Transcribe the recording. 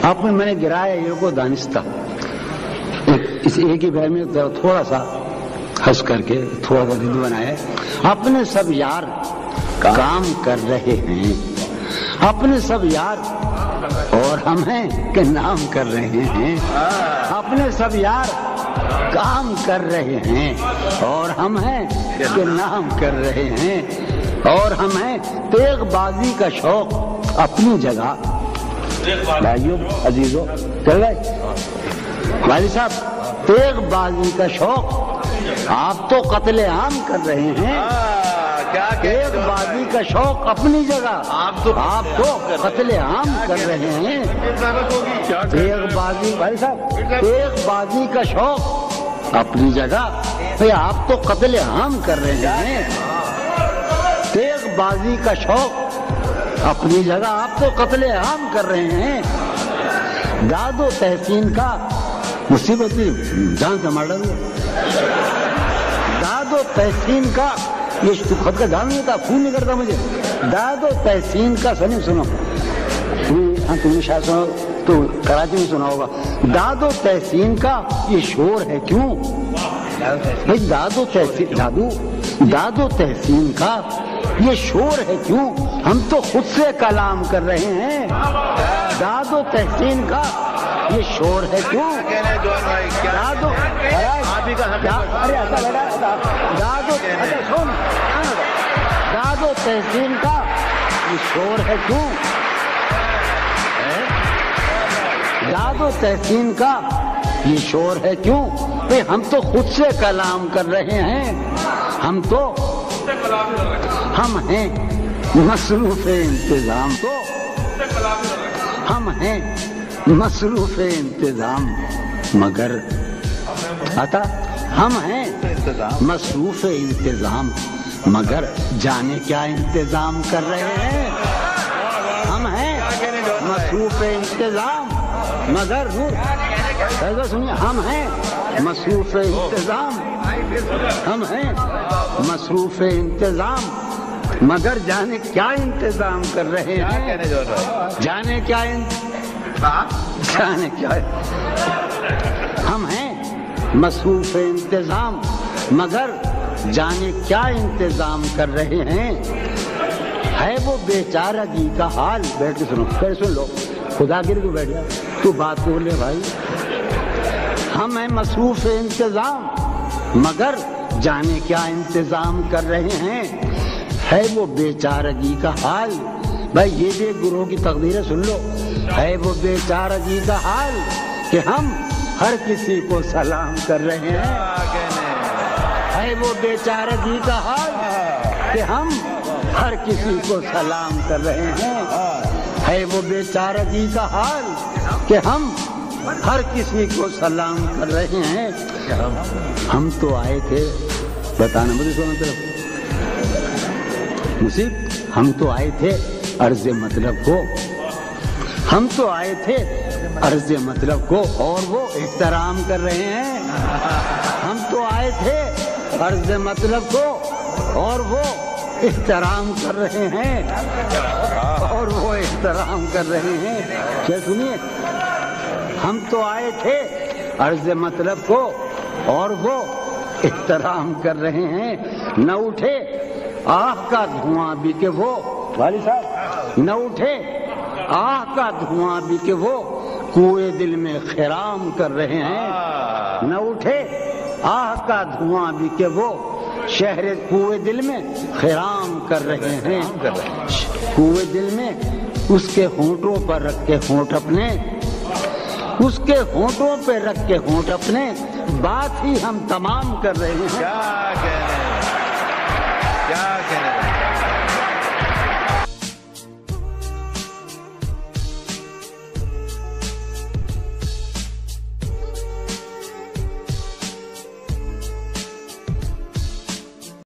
آپ میں نے گرایا یہ کو دانستہ، اس ایک ہی بھر میں تھوڑا سا ہنس کر کے تھوڑا سا دل بنایا ہے. اپنے سب یار کام کر رہے ہیں، اپنے سب یار اور ہم ہیں کہ نام کر رہے ہیں. اپنے سب یار کام کر رہے ہیں اور ہم ہیں کہ نام کر رہے ہیں. اور ہم ہیں تیغ بازی کا شوق اپنی جگہ. بھائیو عزیزو چل رہے بھائی صاحب، تیغ بازی کا شوق آپ تو قتل عام کر رہے ہیں. تیغ بازی کا شوق اپنی جگہ آپ تو قتل عام کر رہے ہیں. تیغ بازی بھائی صاحب، تیغ بازی کا شوق اپنی جگہ آپ تو قتل عام کر رہے ہیں. تیغ بازی کا شوق اپنی جگہ آپ تو قتل عام کر رہے ہیں. داد و تحسین کا مصیبت جان سے مار ڈالو. داد و تحسین کا یہ خود کا جان نہیں تھا، فون نہیں کرتا مجھے. داد و تحسین کا سنی سنو، تم نے شاید سنو تو کراچی میں سنا ہوگا. داد و تحسین کا یہ شور ہے کیوں؟ داد و تحسین داد و تحسین کا یہ شور ہے کیوں؟ ہم تو خود سے کلام کر رہے ہیں. داد و تحسین کا یہ شور ہے کیوں؟ داد و تحسین کا یہ شور ہے کیوں؟ داد و تحسین کا یہ شور ہے کیوں؟ ہم تو خود سے کلام کر رہے ہیں. ہم ہیں مصروف انتظام، ہم ہیں مصروف انتظام مگر ہم ہیں مصروف انتظام مگر جانے کیا انتظام کر رہے ہیں. ہم ہیں مصروف انتظام مگر سنیے، ہم ہیں مصروف انتظام، ہم ہیں مصروف انتظام مگر جانے کیا انتظام کر رہے ہیں. جانے کیا ہم ہیں مصروف انتظام مگر جانے کیا انتظام کر رہے ہیں. ہے وہ بیچارگی کا حال. بیٹھ کے سنو، پھر سن لو، خدا کے لیے تو بیٹھ جا، تو بات بول لے بھائی. ہم ہیں مصروف انتظام مگر جانے کیا انتظام کر رہے ہیں. ہے وہ بیچارگی کا حال. بھائی یہ بھی ایک گروہ کی تقدیر ہے، سن لو. ہے وہ بیچارگی کا حال کہ ہم ہر کسی کو سلام کر رہے ہیں. ہے وہ بیچارگی کا حال کہ ہم ہر کسی کو سلام کر رہے ہیں. ہے وہ بیچارگی کا حال کہ ہم ہر کسی کو سلام کر رہے ہیں. ہم تو آئے تھے، بتانا مجھے سونا طرف مصیب، ہم تو آئے تھے عرض مطلب کو، ہم تو آئے تھے عرض مطلب کو اور وہ احترام کر رہے ہیں. ہم تو آئے تھے عرض مطلب کو اور وہ احترام کر رہے ہیں، اور وہ احترام کر رہے ہیں. کیا سنیے، ہم تو آئے تھے عرض مطلب کو اور وہ احترام کر رہے ہیں. نہ اٹھے آہ کا دھواں بھی کہ وہ والی صاحب، نہ اٹھے آہ کا دھواں بھی کہ وہ کوئے دل میں خرام کر رہے ہیں. نہ اٹھے آہ کا دھواں بھی کہ وہ شہر کوئے دل میں خرام کر رہے ہیں. کوئے دل میں اس کے ہونٹوں پر رکھ کے ہونٹ اپنے، اس کے ہونٹوں پہ رکھ کے ہونٹ اپنے بات ہی ہم تمام کر رہے ہیں. کیا کہنے